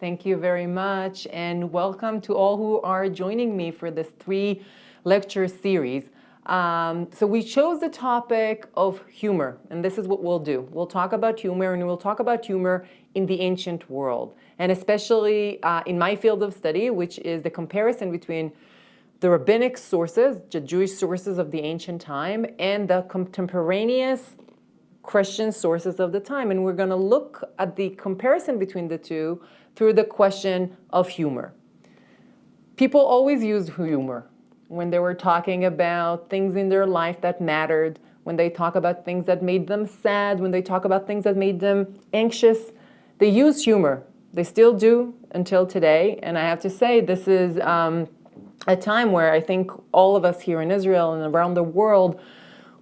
Thank you very much, and welcome to all who are joining me for this 3-lecture series. So we chose the topic of humor, and this is what we'll do. We'll talk about humor, and we'll talk about humor in the ancient world, and especially in my field of study, which is the comparison between the rabbinic sources, the Jewish sources of the ancient time, and the contemporaneous Christian sources of the time. And we're going to look at the comparison between the two through the question of humor. People always used humor when they were talking about things in their life that mattered, when they talk about things that made them sad, when they talk about things that made them anxious. They use humor. They still do until today. And I have to say, this is a time where I think all of us here in Israel and around the world,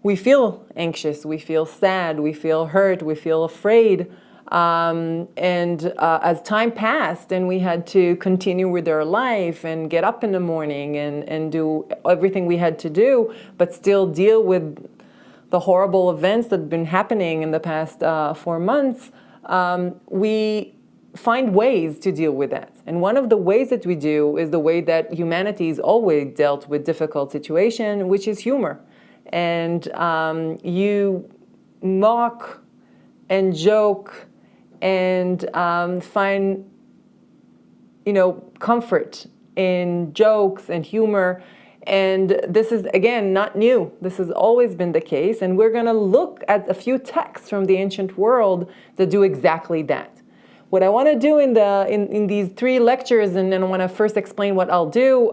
we feel anxious, we feel sad, we feel hurt, we feel afraid. As time passed and we had to continue with our life and get up in the morning and do everything we had to do, but still deal with the horrible events that have been happening in the past 4 months, we find ways to deal with that. And one of the ways that we do is the way that humanity has always dealt with difficult situations, which is humor. And you mock and joke and find, comfort in jokes and humor. And this is, again, not new. This has always been the case. And we're going to look at a few texts from the ancient world that do exactly that. What I want to do in these 3 lectures, and then I want to first explain what I'll do.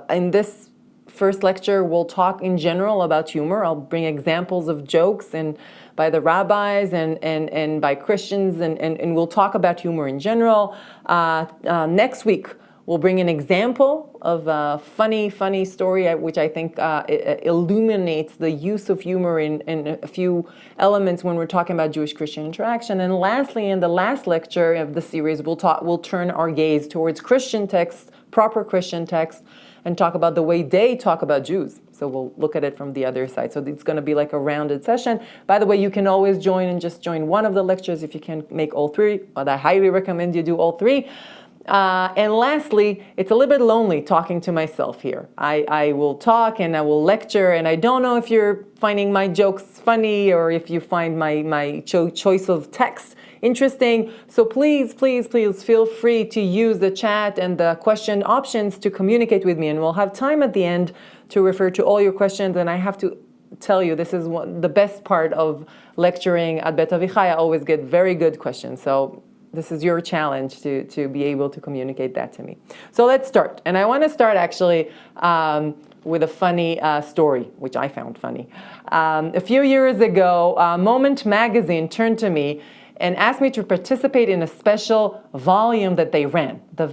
In this first lecture, we'll talk in general about humor. I'll bring examples of jokes and by the rabbis and by Christians, and we'll talk about humor in general. Next week, we'll bring an example of a funny story, which I think illuminates the use of humor in a few elements when we're talking about Jewish-Christian interaction. And lastly, in the last lecture of the series, we'll turn our gaze towards Christian texts, proper Christian texts, and talk about the way they talk about Jews. So we'll look at it from the other side. So it's going to be like a rounded session. By the way, you can always join one of the lectures if you can make all 3. But I highly recommend you do all 3. And lastly, it's a little bit lonely talking to myself here. I will talk and I will lecture, and I don't know if you're finding my jokes funny or if you find my choice of text interesting. So please feel free to use the chat and the question options to communicate with me, and we'll have time at the end to refer to all your questions. And I have to tell you, this is the best part of lecturing at Beit Avichai. I always get very good questions. So this is your challenge to be able to communicate that to me. So let's start. And I want to start actually with a funny story, which I found funny. A few years ago, Moment magazine turned to me and asked me to participate in a special volume that they ran. This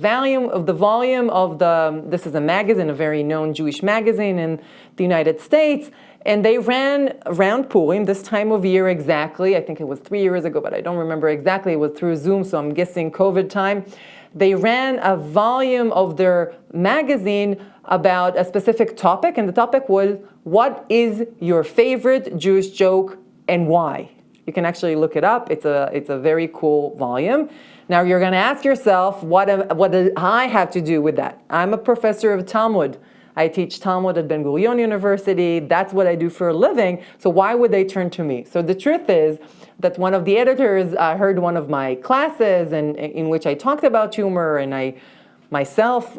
is a magazine, a very known Jewish magazine in the United States, and they ran around Purim, this time of year exactly. I think it was 3 years ago, but I don't remember exactly. It was through Zoom, so I'm guessing COVID time. They ran a volume of their magazine about a specific topic, and the topic was, what is your favorite Jewish joke and why? You can actually look it up. It's a very cool volume. Now you're going to ask yourself, what do I have to do with that? I'm a professor of Talmud. I teach Talmud at Ben Gurion University. That's what I do for a living. So why would they turn to me? So the truth is that one of the editors heard one of my classes in which I talked about humor, and I myself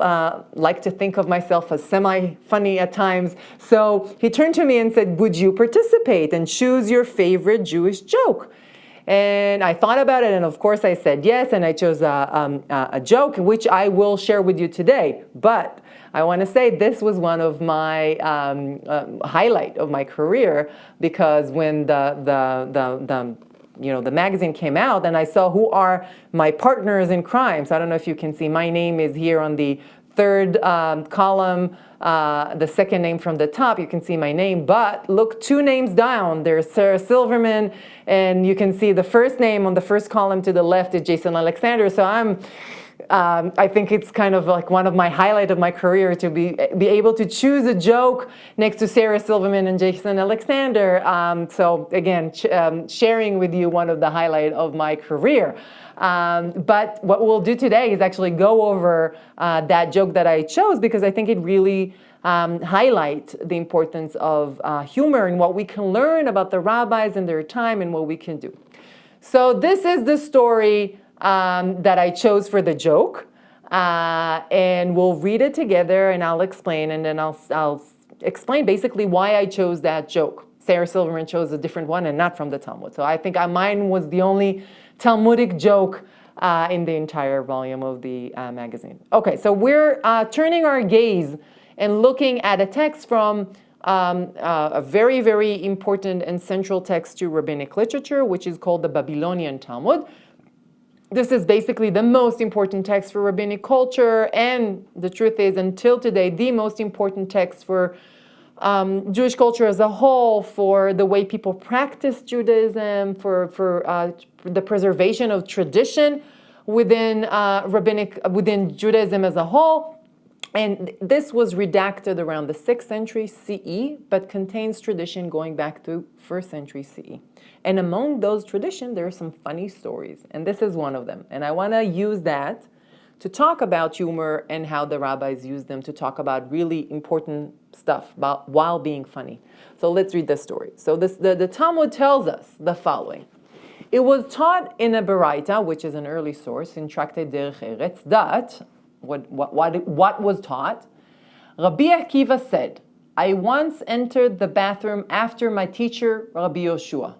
like to think of myself as semi-funny at times. So he turned to me and said, would you participate and choose your favorite Jewish joke? And I thought about it, and of course I said yes, and I chose a joke, which I will share with you today. But I want to say this was one of my highlight of my career, because when the magazine came out and I saw who are my partners in crime. So I don't know if you can see, my name is here on the 3rd column, the second name from the top. You can see my name, but look 2 names down. There's Sarah Silverman, and you can see the first name on the first column to the left is Jason Alexander. So I'm I think it's kind of like one of my highlight of my career to be able to choose a joke next to Sarah Silverman and Jason Alexander. So again, sharing with you one of the highlight of my career. But what we'll do today is actually go over that joke that I chose, because I think it really highlight the importance of humor and what we can learn about the rabbis and their time and what we can do. So this is the story that I chose for the joke, and we'll read it together and I'll explain, and then I'll explain basically why I chose that joke. Sarah Silverman chose a different one and not from the Talmud. So I think mine was the only Talmudic joke in the entire volume of the magazine. Okay, so we're turning our gaze and looking at a text from a very, very important and central text to rabbinic literature, which is called the Babylonian Talmud. This is basically the most important text for rabbinic culture, and the truth is, until today, the most important text for Jewish culture as a whole, for the way people practice Judaism, for the preservation of tradition within Judaism as a whole. And this was redacted around the 6th century CE, but contains tradition going back to 1st century CE. And among those traditions, there are some funny stories, and this is one of them. And I want to use that to talk about humor and how the rabbis use them to talk about really important stuff while being funny. So let's read the story. So the Talmud tells us the following. It was taught in a Baraita, which is an early source, in Tractate Derech Eretz, that what was taught. Rabbi Akiva said, I once entered the bathroom after my teacher, Rabbi Yoshua.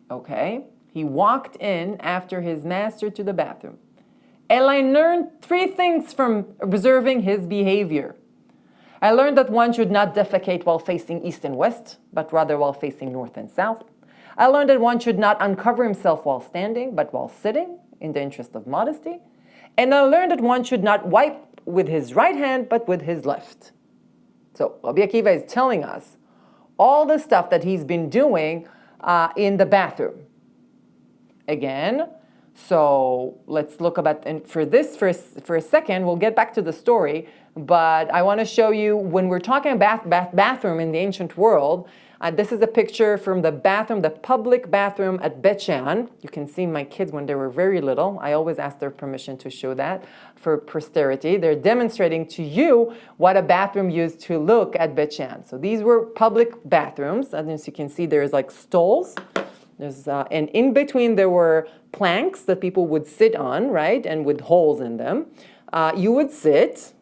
Okay, he walked in after his master to the bathroom. And I learned 3 things from observing his behavior. I learned that one should not defecate while facing east and west, but rather while facing north and south. I learned that one should not uncover himself while standing, but while sitting, in the interest of modesty. And I learned that one should not wipe with his right hand, but with his left. So Rabbi Akiva is telling us all the stuff that he's been doing in the bathroom. Again, so let's look about, and for a second, we'll get back to the story, but I want to show you, when we're talking about bathroom in the ancient world, this is a picture from the bathroom, the public bathroom at Beit Shean. You can see my kids when they were very little. I always ask their permission to show that for posterity. They're demonstrating to you what a bathroom used to look at Beit Shean. So these were public bathrooms. As you can see, there's like stalls. And in between there were planks that people would sit on, right? And with holes in them. You would sit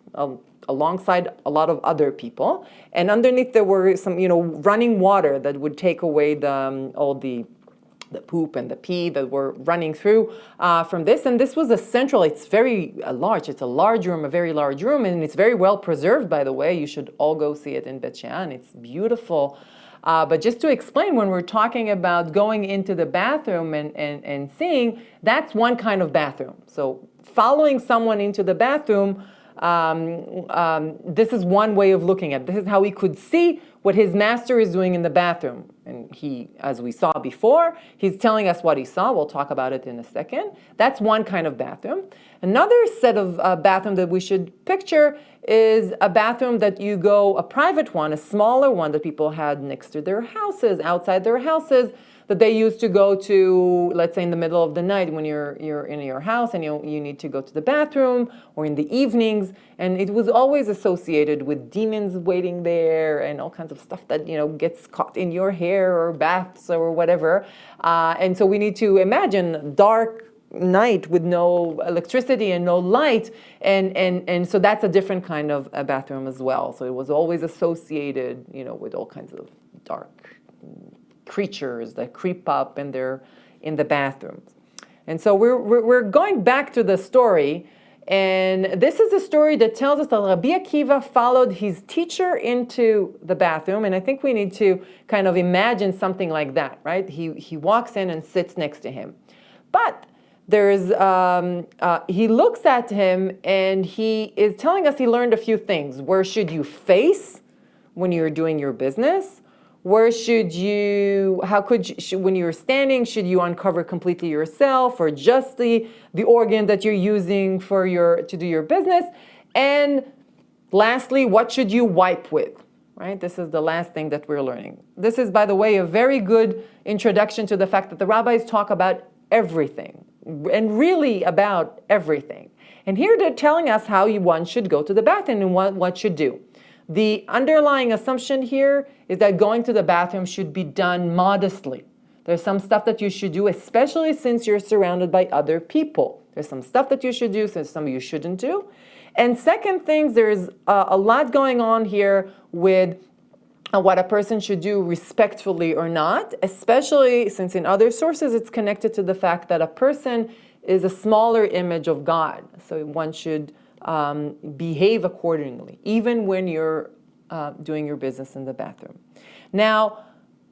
alongside a lot of other people, and underneath there were some, running water that would take away all the poop and the pee that were running through from this. And this was it's very large. It's a large room, a very large room, and it's very well preserved, by the way. You should all go see it in Beit Shean. It's beautiful. But just to explain, when we're talking about going into the bathroom and seeing, that's one kind of bathroom. So following someone into the bathroom, this is one way of looking at it. This is how he could see what his master is doing in the bathroom. And he, as we saw before, he's telling us what he saw. We'll talk about it in a second. That's one kind of bathroom. Another set of bathroom that we should picture is a bathroom that you go, a private one, a smaller one that people had next to their houses, outside their houses, that they used to go to, let's say in the middle of the night when you're in your house and you need to go to the bathroom, or in the evenings. And it was always associated with demons waiting there and all kinds of stuff that, gets caught in your hair or baths or whatever. And so we need to imagine dark night with no electricity and no light, and so that's a different kind of a bathroom as well. So it was always associated, with all kinds of dark creatures that creep up and they're in the bathrooms. And so we're going back to the story, and this is a story that tells us that Rabbi Akiva followed his teacher into the bathroom, and I think we need to kind of imagine something like that, right? He walks in and sits next to him, but he looks at him and he is telling us he learned a few things. Where should you face when you're doing your business? Where should you, how could you, when you're standing, should you uncover completely yourself or just the organ that you're using to do your business? And lastly, what should you wipe with? Right? This is the last thing that we're learning. This is, by the way, a very good introduction to the fact that the rabbis talk about everything, and really about everything. And here they're telling us how one should go to the bathroom and what should do. The underlying assumption here is that going to the bathroom should be done modestly. There's some stuff that you should do, especially since you're surrounded by other people. There's some stuff that you should do, since some you shouldn't do. And second things, there's a lot going on here with what a person should do respectfully or not, especially since in other sources it's connected to the fact that a person is a smaller image of God. So one should behave accordingly, even when you're doing your business in the bathroom. Now,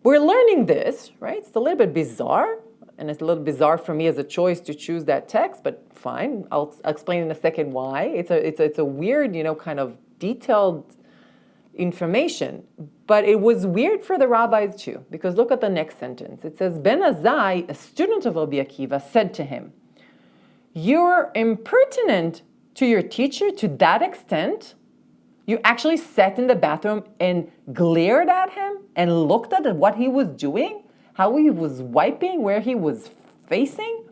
we're learning this, right? It's a little bit bizarre, and it's a little bizarre for me as a choice to choose that text, but fine. I'll explain in a second why. It's a weird, kind of detailed information, but it was weird for the rabbis too, because look at the next sentence. It says, Ben Azai, a student of Rabbi Akiva, said to him, "You're impertinent to your teacher to that extent? You actually sat in the bathroom and glared at him and looked at what he was doing, how he was wiping, where he was facing?"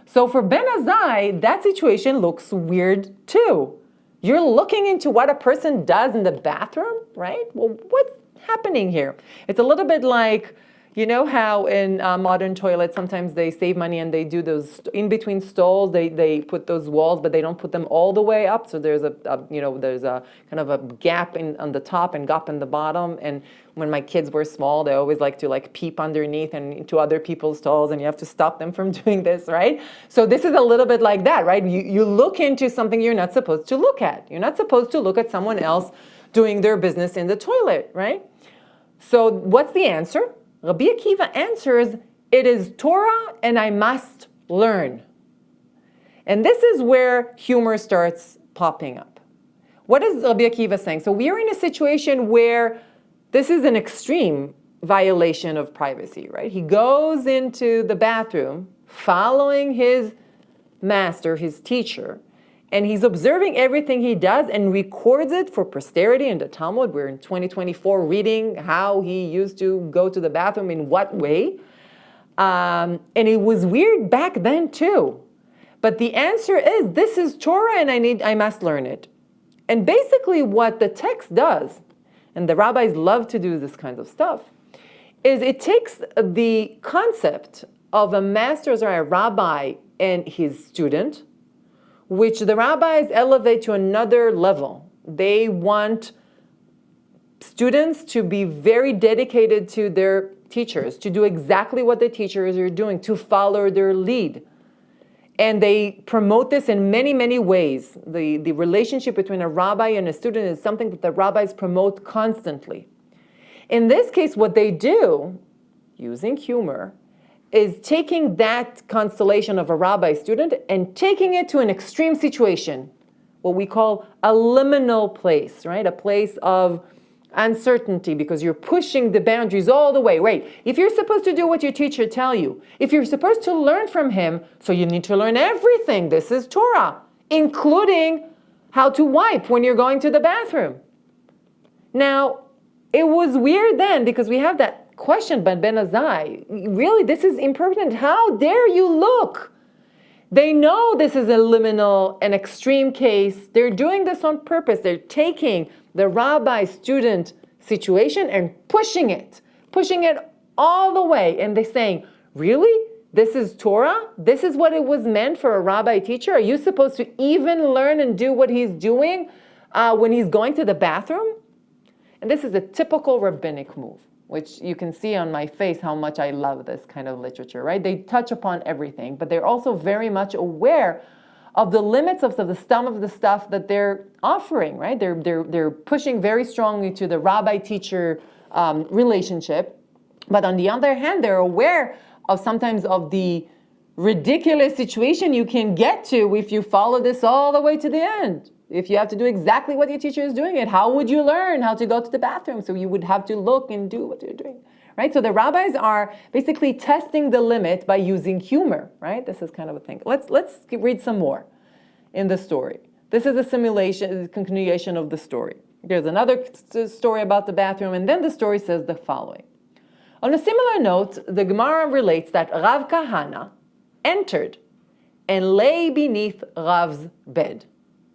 So for Ben Azai, that situation looks weird too. You're looking into what a person does in the bathroom, right? Well, what's happening here? It's a little bit like, you know how in modern toilets sometimes they save money and they do those in between stalls, they put those walls, but they don't put them all the way up. So there's there's a kind of a gap on the top and gap in the bottom. And when my kids were small, they always like to peep underneath and into other people's stalls, and you have to stop them from doing this, right? So this is a little bit like that, right? You look into something you're not supposed to look at. You're not supposed to look at someone else doing their business in the toilet, right? So what's the answer? Rabbi Akiva answers, it is Torah and I must learn. And this is where humor starts popping up. What is Rabbi Akiva saying? So we are in a situation where this is an extreme violation of privacy, right? He goes into the bathroom following his master, his teacher, and he's observing everything he does and records it for posterity in the Talmud. We're in 2024 reading how he used to go to the bathroom, in what way. And it was weird back then too. But the answer is, this is Torah and I must learn it. And basically what the text does, and the rabbis love to do this kind of stuff, is it takes the concept of a master or a rabbi and his student, which the rabbis elevate to another level. They want students to be very dedicated to their teachers, to do exactly what the teachers are doing, to follow their lead. And they promote this in many, many ways. The relationship between a rabbi and a student is something that the rabbis promote constantly. In this case, what they do, using humor, is taking that constellation of a rabbi student and taking it to an extreme situation, what we call a liminal place, right? A place of uncertainty, because you're pushing the boundaries all the way. Wait, if you're supposed to do what your teacher tell you, if you're supposed to learn from him, so you need to learn everything. This is Torah, including how to wipe when you're going to the bathroom. Now, it was weird then because we have that question by Ben Azai. Really, this is impertinent. How dare you look? They know this is a liminal, an extreme case. They're doing this on purpose. They're taking the rabbi-student situation and pushing it all the way. And they're saying, really? This is Torah? This is what it was meant for a rabbi teacher? Are you supposed to even learn and do what he's doing when he's going to the bathroom? And this is a typical rabbinic move, which you can see on my face how much I love this kind of literature, right? They touch upon everything, but they're also very much aware of the limits of some of the stuff that they're offering, right? They're pushing very strongly to the rabbi-teacher relationship, but on the other hand, they're aware of sometimes of the ridiculous situation you can get to if you follow this all the way to the end, If you have to do exactly what your teacher is doing it, how would you learn how to go to the bathroom? So you would have to look and do what you're doing, right? So the rabbis are basically testing the limit by using humor, right? This is kind of a thing. Let's read some more in the story. This is a simulation, continuation of the story. There's another story about the bathroom, and then the story says the following. On a similar note, the Gemara relates that Rav Kahana entered and lay beneath Rav's bed.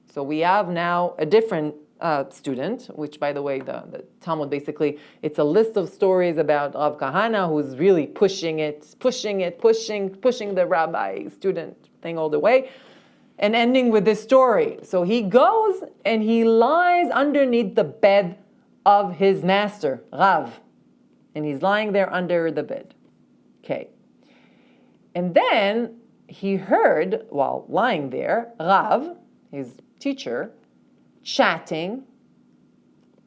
So we have now a different student, which, by the way, the Talmud basically, it's a list of stories about Rav Kahana who's really pushing the rabbi student thing all the way, and ending with this story. So he goes and he lies underneath the bed of his master, Rav. And he's lying there under the bed. Okay. And then he heard, while lying there, Rav, his teacher, chatting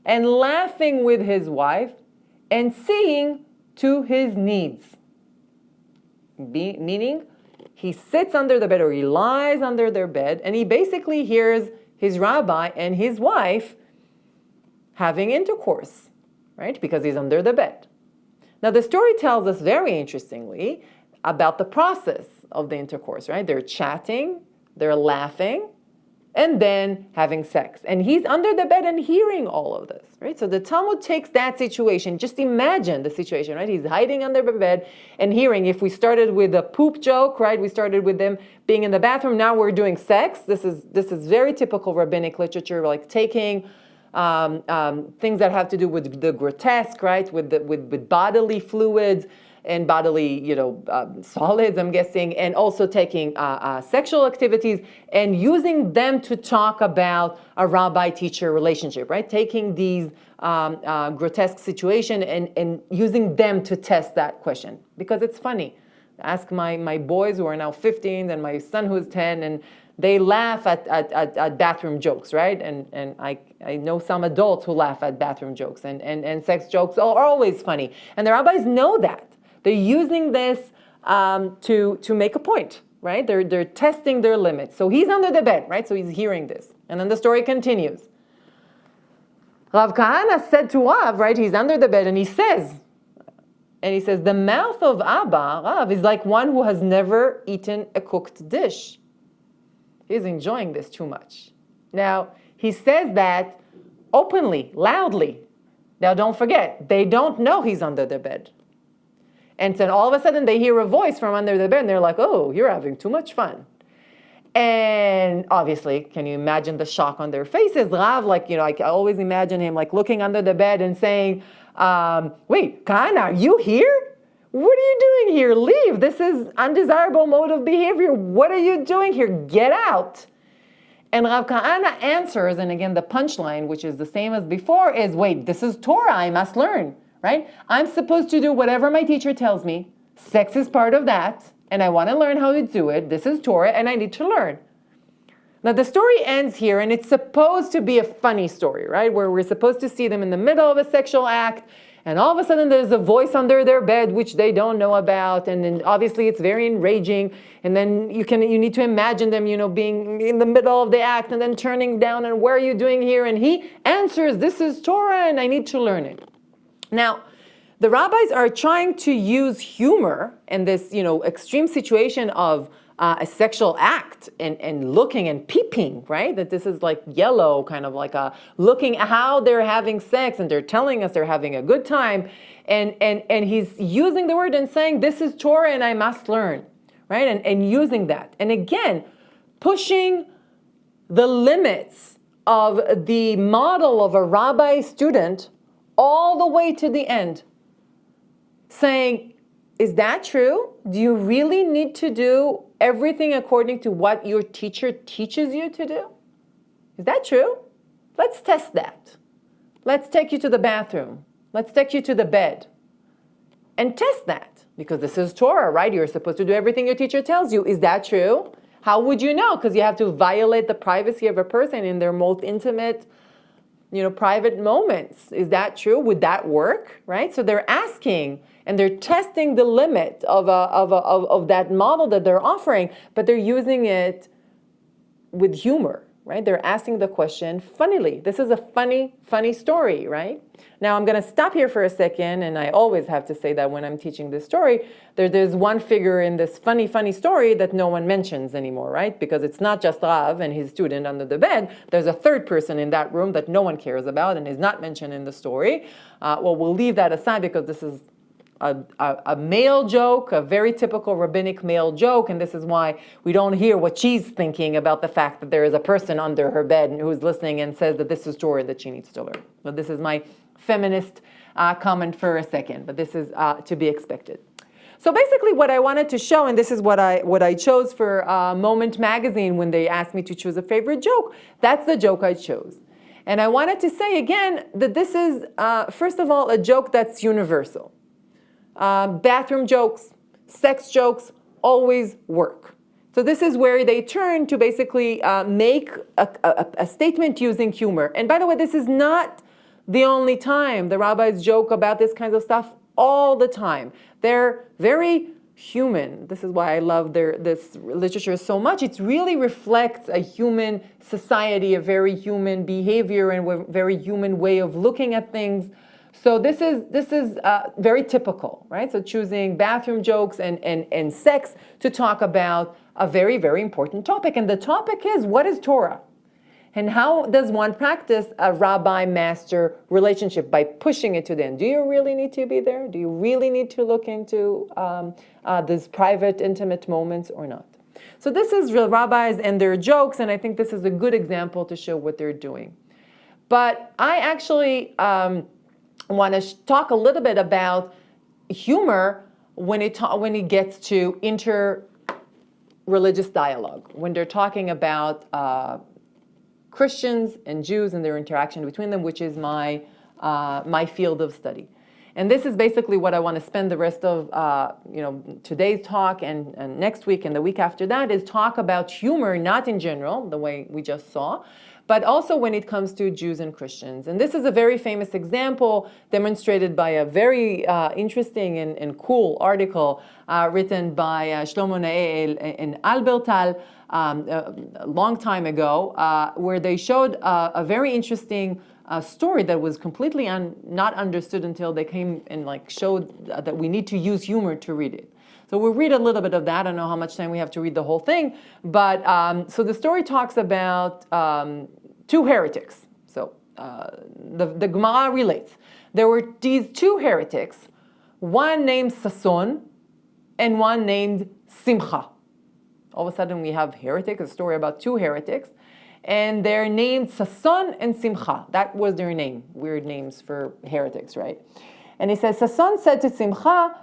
and laughing with his wife and seeing to his needs. Meaning, he sits under the bed, or he lies under their bed, and he basically hears his rabbi and his wife having intercourse, right? Because he's under the bed. Now, the story tells us very interestingly about the process of the intercourse, right? They're chatting, they're laughing, and then having sex. And he's under the bed and hearing all of this, right? So the Talmud takes that situation. Just imagine the situation, right? He's hiding under the bed and hearing. If we started with a poop joke, right? We started with them being in the bathroom. Now we're doing sex. This is very typical rabbinic literature, like taking things that have to do with the grotesque, right? With bodily fluids and bodily, solids, I'm guessing, and also taking sexual activities and using them to talk about a rabbi-teacher relationship, right? Taking these grotesque situation and using them to test that question, because it's funny. Ask my boys who are now 15 and my son who's 10, and they laugh at bathroom jokes, right? And I know some adults who laugh at bathroom jokes, and sex jokes are always funny. And the rabbis know that. They're using this to make a point, right? They're testing their limits. So he's under the bed, right? So he's hearing this. And then the story continues. Rav Kahana said to Rav, right? He's under the bed, and he says, the mouth of Abba, Rav, is like one who has never eaten a cooked dish. He's enjoying this too much. Now, he says that openly, loudly. Now, don't forget, they don't know he's under the bed. And then all of a sudden they hear a voice from under the bed and they're like, oh, you're having too much fun. And obviously, can you imagine the shock on their faces? Rav, I always imagine him looking under the bed and saying, wait, Kahana, are you here? What are you doing here? Leave. This is undesirable mode of behavior. What are you doing here? Get out. And Rav Kahana answers, and again, the punchline, which is the same as before, is, wait, this is Torah. I must learn. Right? I'm supposed to do whatever my teacher tells me. Sex is part of that, and I want to learn how to do it. This is Torah, and I need to learn. Now, the story ends here, and it's supposed to be a funny story, right? Where we're supposed to see them in the middle of a sexual act, and all of a sudden there's a voice under their bed which they don't know about, and then obviously it's very enraging. And then you need to imagine them, being in the middle of the act and then turning down, and what are you doing here? And he answers, this is Torah, and I need to learn it. Now, the rabbis are trying to use humor in this, extreme situation of a sexual act and looking and peeping, right? That this is like yellow, kind of like looking at how they're having sex, and they're telling us they're having a good time. And he's using the word and saying, this is Torah and I must learn, right? And using that. And again, pushing the limits of the model of a rabbi student all the way to the end, saying, is that true? Do you really need to do everything according to what your teacher teaches you to do? Is that true? Let's test that. Let's take you to the bathroom. Let's take you to the bed and test that, because this is Torah, right? You're supposed to do everything your teacher tells you. Is that true? How would you know? Because you have to violate the privacy of a person in their most intimate private moments. Is that true? Would that work? Right? So they're asking and they're testing the limit of that model that they're offering, but they're using it with humor, right? They're asking the question funnily. This is a funny story, right? Now I'm going to stop here for a second, and I always have to say that when I'm teaching this story, there's one figure in this funny story that no one mentions anymore, right? Because it's not just Rav and his student under the bed. There's a third person in that room that no one cares about and is not mentioned in the story. Well, we'll leave that aside because this is a male joke, a very typical rabbinic male joke, and this is why we don't hear what she's thinking about the fact that there is a person under her bed who's listening and says that this is a story that she needs to learn. So this is my feminist comment for a second, but this is to be expected. So basically what I wanted to show, and this is what I chose for Moment magazine when they asked me to choose a favorite joke, that's the joke I chose. And I wanted to say again that this is, first of all, a joke that's universal. Bathroom jokes, sex jokes always work. So this is where they turn to basically make a statement using humor. And by the way, this is not the only time the rabbis joke about this kind of stuff all the time. They're very human. This is why I love this literature so much. It really reflects a human society, a very human behavior, and a very human way of looking at things. So this is very typical, right? So choosing bathroom jokes and sex to talk about a very, very important topic. And the topic is, what is Torah? And how does one practice a rabbi-master relationship by pushing it to the end? Do you really need to be there? Do you really need to look into these private, intimate moments or not? So this is real rabbis and their jokes, and I think this is a good example to show what they're doing. But I actually want to talk a little bit about humor when it gets to inter-religious dialogue, when they're talking about Christians and Jews and their interaction between them, which is my field of study. And this is basically what I want to spend the rest of today's talk and next week and the week after that, is talk about humor, not in general, the way we just saw, but also when it comes to Jews and Christians. And this is a very famous example demonstrated by a very interesting and cool article written by Shlomo Nael and Albertal a long time ago, where they showed a very interesting story that was completely not understood until they came and showed that we need to use humor to read it. So we'll read a little bit of that. I don't know how much time we have to read the whole thing, but so the story talks about two heretics. So the Gemara relates. There were these two heretics, one named Sason and one named Simcha. All of a sudden we have Heretic, a story about two heretics, and they're named Sason and Simcha. That was their name. Weird names for heretics, right? And he says, Sason said to Simcha,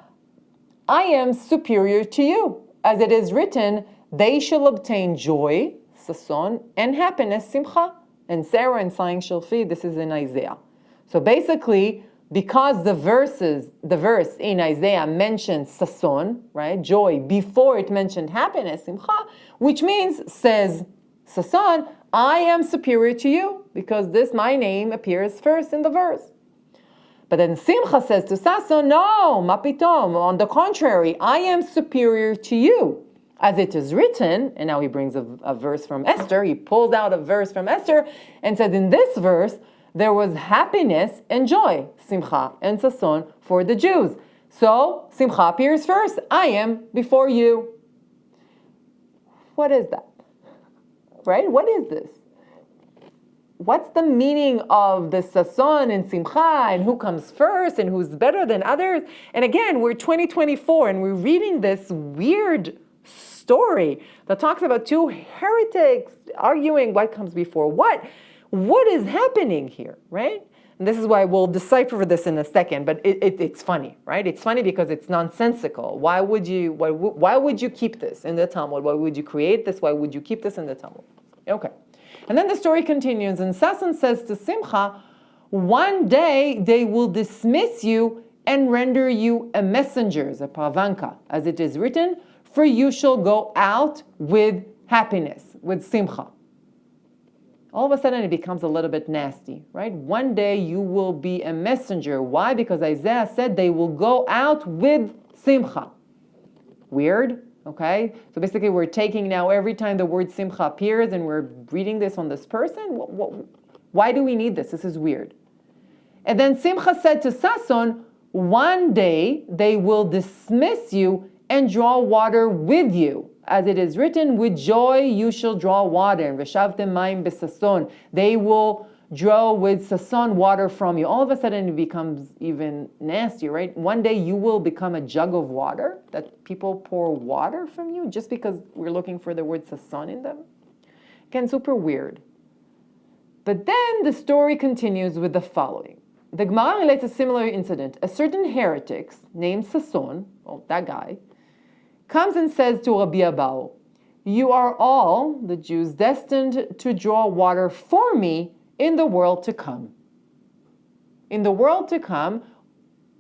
I am superior to you. As it is written, they shall obtain joy, Sason, and happiness, Simcha, and Sarah and sighing shall feed. This is in Isaiah. So basically, because the verse in Isaiah mentions Sason, right, joy, before it mentioned happiness, Simcha, which means, says Sason, I am superior to you, because my name appears first in the verse. But then Simcha says to Sason, no, ma pitom, on the contrary, I am superior to you. As it is written, and now he brings a verse from Esther, he pulls out a verse from Esther and says, in this verse, there was happiness and joy, Simcha and Sason, for the Jews. So, Simcha appears first, I am before you. What is that? Right? What is this? What's the meaning of the Sason and Simcha, and who comes first and who's better than others? And again, we're 2024 and we're reading this weird story that talks about two heretics arguing what comes before what. What is happening here, right? And this is why we'll decipher this in a second, but it's funny, right? It's funny because it's nonsensical. Why would you keep this in the Talmud? Why would you create this? Why would you keep this in the Talmud? Okay. And then the story continues, and Sason says to Simcha, one day they will dismiss you and render you a messenger, a pravanka, as it is written, for you shall go out with happiness, with Simcha. All of a sudden it becomes a little bit nasty, right? One day you will be a messenger. Why? Because Isaiah said they will go out with Simcha. Weird, Okay? So basically we're taking now every time the word simcha appears and we're reading this on this person. Why do we need this? This is weird. And then Simcha said to Sason, one day they will dismiss you and draw water with you. As it is written, with joy you shall draw water. And Veshavtem mayim besason. They will draw with sason water from you. All of a sudden it becomes even nastier, right? One day you will become a jug of water, that people pour water from you just because we're looking for the word sason in them. Again, super weird. But then the story continues with the following. The Gemara relates a similar incident. A certain heretic named Sason, that guy, comes and says to Rabbi Abau, you are all, the Jews, destined to draw water for me in the world to come. In the world to come,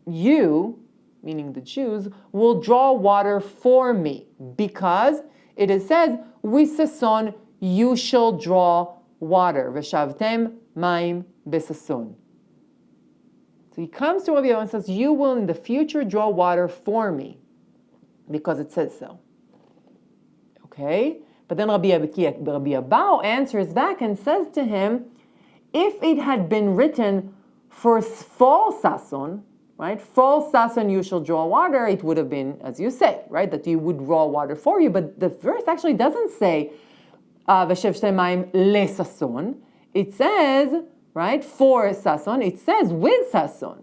you, meaning the Jews, will draw water for me, because it is said, with Sason you shall draw water. Veshavtem mayim besason. So he comes to Rabbi Abba and says, you will in the future draw water for me, because it says so. Okay? But then Rabbi Abba answers back and says to him, if it had been written for false sason, right? False sason you shall draw water, it would have been, as you say, right? That you would draw water for you. But the verse actually doesn't say, V'shevshtem mayim le sason. It says, right, for sason, it says with sason.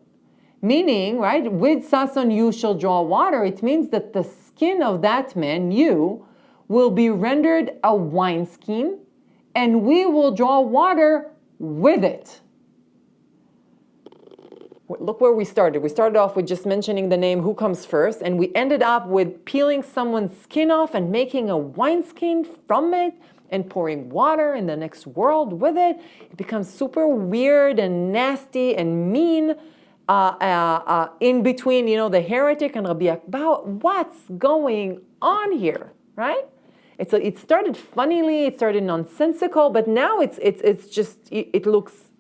Meaning, right, with sason you shall draw water. It means that the skin of that man, you, will be rendered a wineskin, and we will draw water with it. Look where we started. We started off with just mentioning the name, who comes first, and we ended up with peeling someone's skin off and making a wineskin from it and pouring water in the next world with it. It becomes super weird and nasty and mean in between, the heretic and Rabbi Akbar. What's going on here, right? It started funnily, it started nonsensical, but now it looks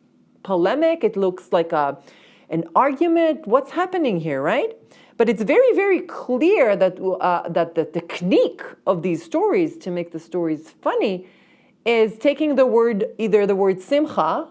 polemic, it looks like an argument. What's happening here, right? But it's very, very clear that the technique of these stories to make the stories funny is taking either the word simcha,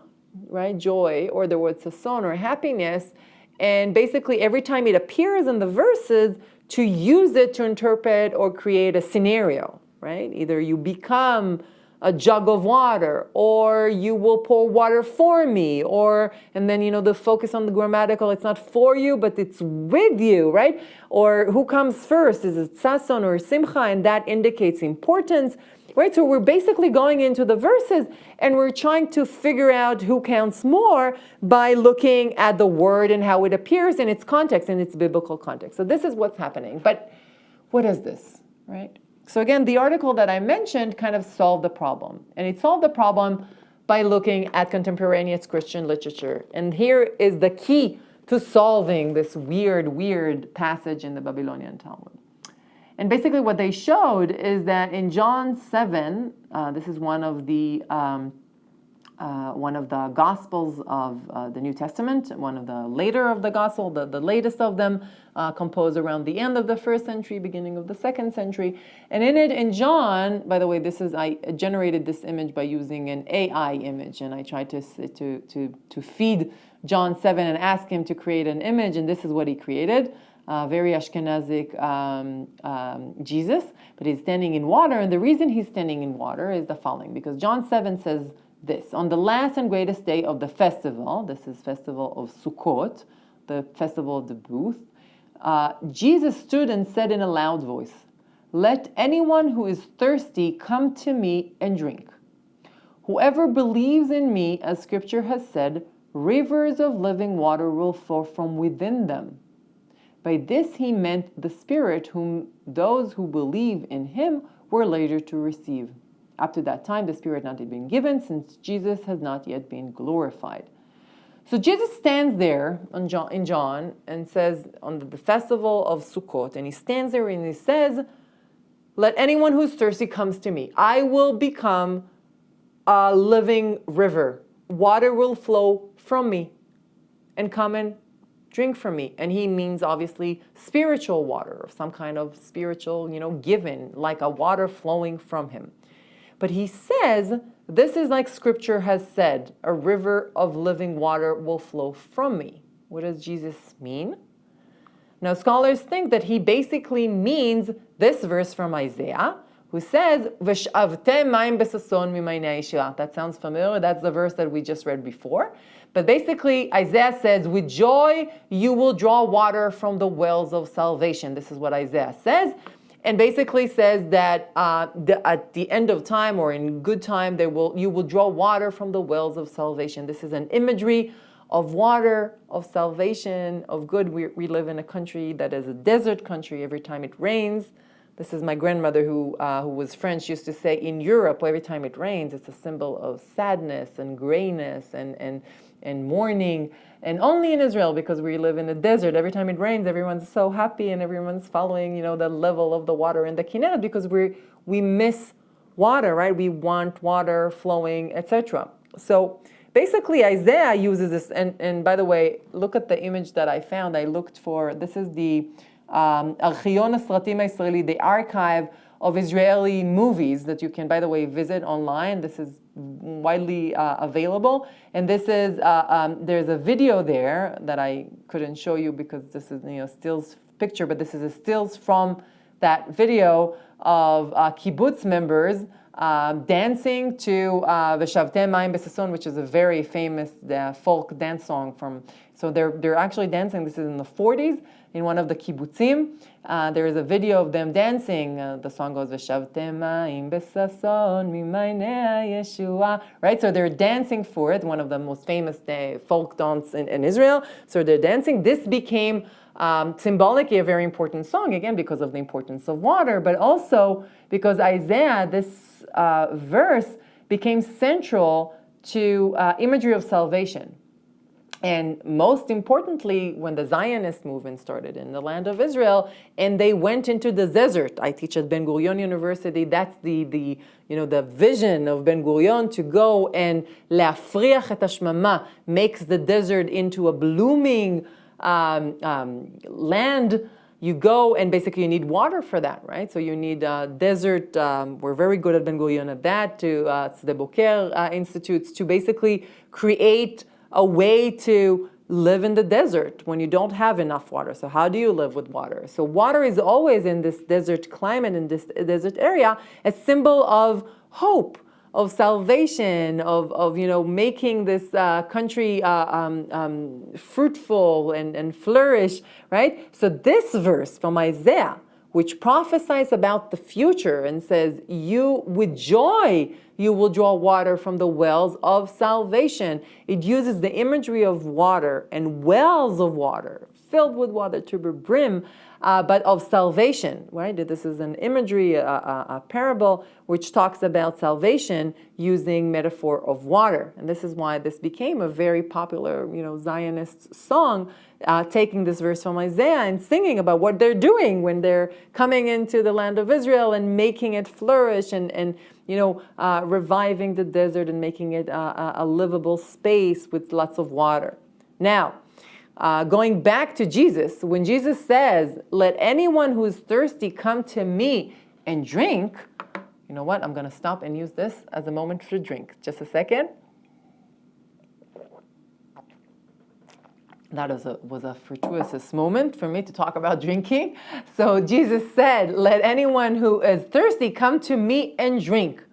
right, joy, or the word sason, or happiness, and basically every time it appears in the verses, to use it to interpret or create a scenario, right? Either you become a jug of water, or you will pour water for me, and then, the focus on the grammatical, it's not for you, but it's with you, right? Or who comes first? Is it sason or simcha? And that indicates importance, right? So we're basically going into the verses and we're trying to figure out who counts more by looking at the word and how it appears in its context, in its biblical context. So this is what's happening. But what is this, right? So again, the article that I mentioned kind of solved the problem. And it solved the problem by looking at contemporaneous Christian literature. And here is the key to solving this weird passage in the Babylonian Talmud. And basically what they showed is that in John 7, this is one of the Gospels of the New Testament, one of the later of the Gospel, the latest of them, composed around the end of the 1st century, beginning of the 2nd century. And in John, by the way, I generated this image by using an AI image, and I tried to feed John 7 and ask him to create an image, and this is what he created. Very Ashkenazic Jesus, but he's standing in water, and the reason he's standing in water is the following, because John 7 says this: on the last and greatest day of the festival, this is festival of Sukkot, the festival of the booth, Jesus stood and said in a loud voice, "Let anyone who is thirsty come to me and drink. Whoever believes in me, as Scripture has said, rivers of living water will flow from within them." By this he meant the Spirit, whom those who believe in him were later to receive. Up to that time, the Spirit had not yet been given, since Jesus has not yet been glorified. So Jesus stands there in John and says, on the festival of Sukkot, and he stands there and he says, "Let anyone who's thirsty comes to me. I will become a living river. Water will flow from me and come and drink from me. And he means obviously spiritual water, or some kind of spiritual, given, like a water flowing from him. But he says, this is like scripture has said, a river of living water will flow from me. What does Jesus mean? Now, scholars think that he basically means this verse from Isaiah, who says, "V'shavte mayim besason mimaynei yeshua." That sounds familiar. That's the verse that we just read before. But basically, Isaiah says, with joy you will draw water from the wells of salvation. This is what Isaiah says. And basically says that at the end of time, or in good time, you will draw water from the wells of salvation. This is an imagery of water, of salvation, of good. We live in a country that is a desert country. Every time it rains, this is my grandmother who was French, used to say, in Europe, every time it rains, it's a symbol of sadness and grayness and mourning. And only in Israel, because we live in a desert, every time it rains, everyone's so happy and everyone's following, the level of the water in the Kinneret, because we miss water, right? We want water flowing, etc. So basically, Isaiah uses this, and by the way, look at the image that I found. I looked for, this is the Archion HaSratim HaYisraeli, the archive of Israeli movies that you can, by the way, visit online. This is widely available. And this is, there's a video there that I couldn't show you because this is, stills picture, but this is a stills from that video of kibbutz members dancing to V'shavte mayim besason, which is a very famous folk dance song from, so they're actually dancing. This is in the 40s in one of the kibbutzim. There is a video of them dancing. The song goes, V'shavte mayim besason mimaynei yeshua. Right, so they're dancing for it, one of the most famous folk dance in Israel. So they're dancing. This became symbolically a very important song, again, because of the importance of water, but also because Isaiah, this verse, became central to imagery of salvation. And most importantly, when the Zionist movement started in the land of Israel, and they went into the desert. I teach at Ben Gurion University. That's the vision of Ben Gurion, to go and le'afriach et hashmama, makes the desert into a blooming land. You go and basically you need water for that, right? So you need desert. We're very good at Ben Gurion at that, to Tzde Boker institutes, to basically create a way to live in the desert when you don't have enough water. So how do you live with water? So water is always in this desert climate, in this desert area, a symbol of hope, of salvation, of making this country fruitful and flourish, right? So this verse from Isaiah, which prophesies about the future and says, with joy, you will draw water from the wells of salvation. It uses the imagery of water and wells of water, filled with water to the brim, but of salvation, right? This is an imagery, a parable, which talks about salvation using metaphor of water. And this is why this became a very popular, Zionist song, taking this verse from Isaiah and singing about what they're doing when they're coming into the land of Israel and making it flourish and reviving the desert and making it a livable space with lots of water. Now, going back to Jesus, when Jesus says, let anyone who is thirsty come to me and drink, you know what? I'm going to stop and use this as a moment for drink. Just a second. That was a fortuitous moment for me to talk about drinking. So Jesus said, let anyone who is thirsty come to me and drink.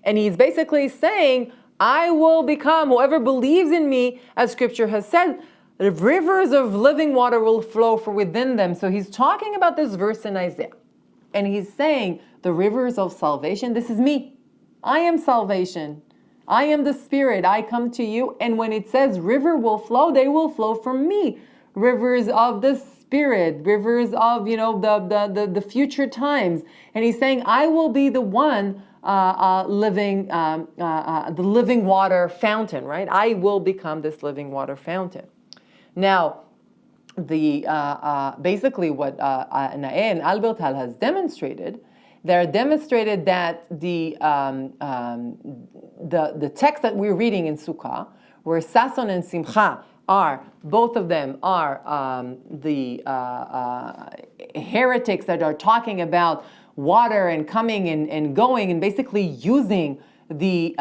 And he's basically saying, I will become, whoever believes in me, as scripture has said, the rivers of living water will flow from within them. So he's talking about this verse in Isaiah. And he's saying, the rivers of salvation, this is me. I am salvation. I am the Spirit. I come to you. And when it says river will flow, they will flow from me. Rivers of the Spirit, rivers of, the future times. And he's saying, I will be the one living, the living water fountain, right? I will become this living water fountain. Now, basically what Nae and Albert Hall has demonstrated, they're demonstrated that the text that we're reading in Sukkah, where Sason and Simcha both of them are the heretics that are talking about water and coming and going and basically using the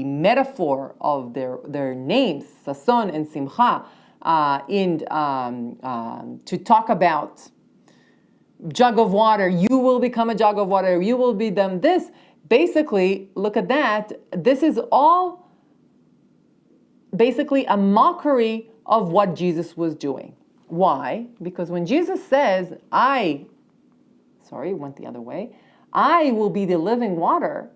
metaphor of their names, Sason and Simcha, to talk about jug of water. You will become a jug of water. You will be them this. Basically, look at that. This is all basically a mockery of what Jesus was doing. Why? Because when Jesus says, I will be the living water,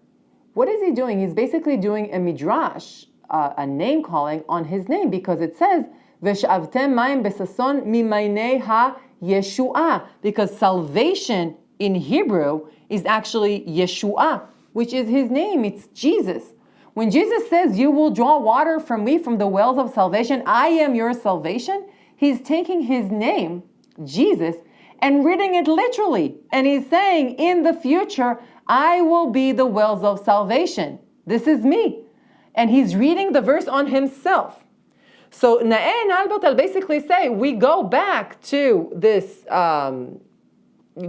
what is he doing? He's basically doing a midrash, a name calling on his name, because it says, V'shavtem mayim besason mimaynei ha-yeshua, because salvation in Hebrew is actually Yeshua, which is his name. It's Jesus. When Jesus says, you will draw water from me, from the wells of salvation, I am your salvation, he's taking his name, Jesus, and reading it literally. And he's saying, in the future, I will be the wells of salvation. This is me. And he's reading the verse on himself. So Na'eh and Al-Batal basically say, we go back to this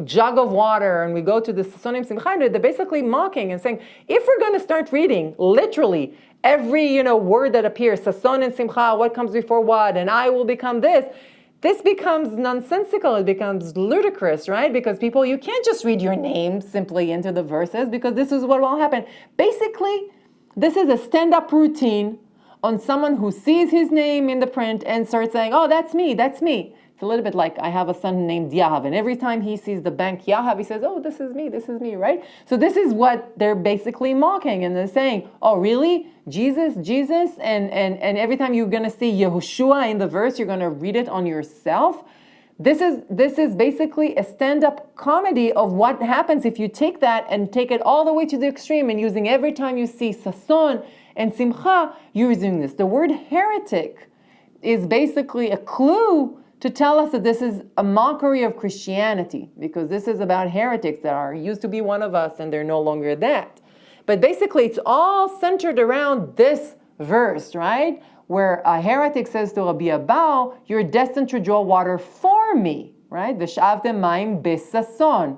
jug of water and we go to the Sasonim Simcha, they're basically mocking and saying, if we're going to start reading literally every word that appears, Sason and Simcha, what comes before what, and I will become this becomes nonsensical, it becomes ludicrous, right? Because people, you can't just read your name simply into the verses, because this is what will happen. Basically, this is a stand-up routine on someone who sees his name in the print and starts saying, oh, that's me, that's me. It's a little bit like I have a son named Yahav, and every time he sees the bank Yahav, he says, oh, this is me, right? So this is what they're basically mocking, and they're saying, oh, really? Jesus, and every time you're going to see Yehoshua in the verse, you're going to read it on yourself. This is basically a stand-up comedy of what happens if you take that and take it all the way to the extreme, and using every time you see Sason and Simcha, you're using this. The word heretic is basically a clue to tell us that this is a mockery of Christianity, because this is about heretics that used to be one of us and they're no longer that. But basically, it's all centered around this verse, right? Where a heretic says to Rabbi Abau, you're destined to draw water for me, right? V'shavtem mayim besason.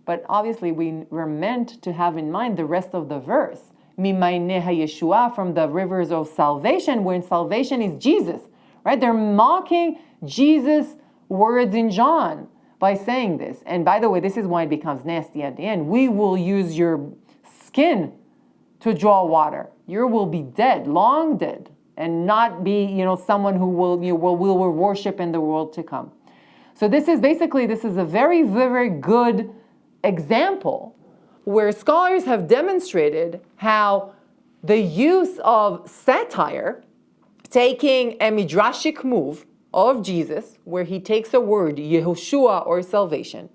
But obviously, we're meant to have in mind the rest of the verse. Mimaynei ha-yeshua, from the rivers of salvation, where salvation is Jesus, right? They're mocking Jesus' words in John by saying this. And by the way, this is why it becomes nasty at the end. We will use your skin to draw water. You will be dead, long dead, and not be, someone who will worship in the world to come. So this is a very, very good example where scholars have demonstrated how the use of satire, taking a midrashic move of Jesus, where he takes a word, Yehoshua or salvation,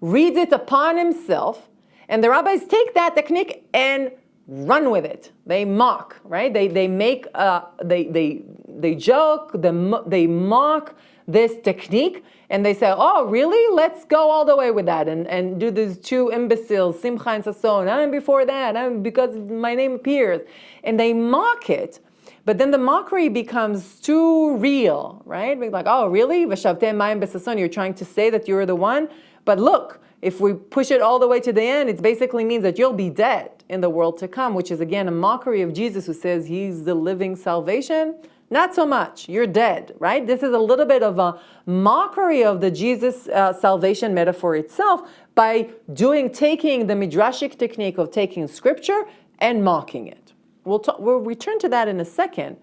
reads it upon himself, and the rabbis take that technique and run with it. They mock, right? They make, they joke, they mock this technique, and they say, oh, really? Let's go all the way with that and do these two imbeciles, Simcha and Sason, I'm before that, because my name appears. And they mock it. But then the mockery becomes too real, right? Like, oh, really? V'shavtem mayim besason, you're trying to say that you're the one? But look, if we push it all the way to the end, it basically means that you'll be dead in the world to come, which is, again, a mockery of Jesus, who says he's the living salvation. Not so much. You're dead, right? This is a little bit of a mockery of the Jesus salvation metaphor itself by taking the midrashic technique of taking scripture and mocking it. We'll return to that in a second.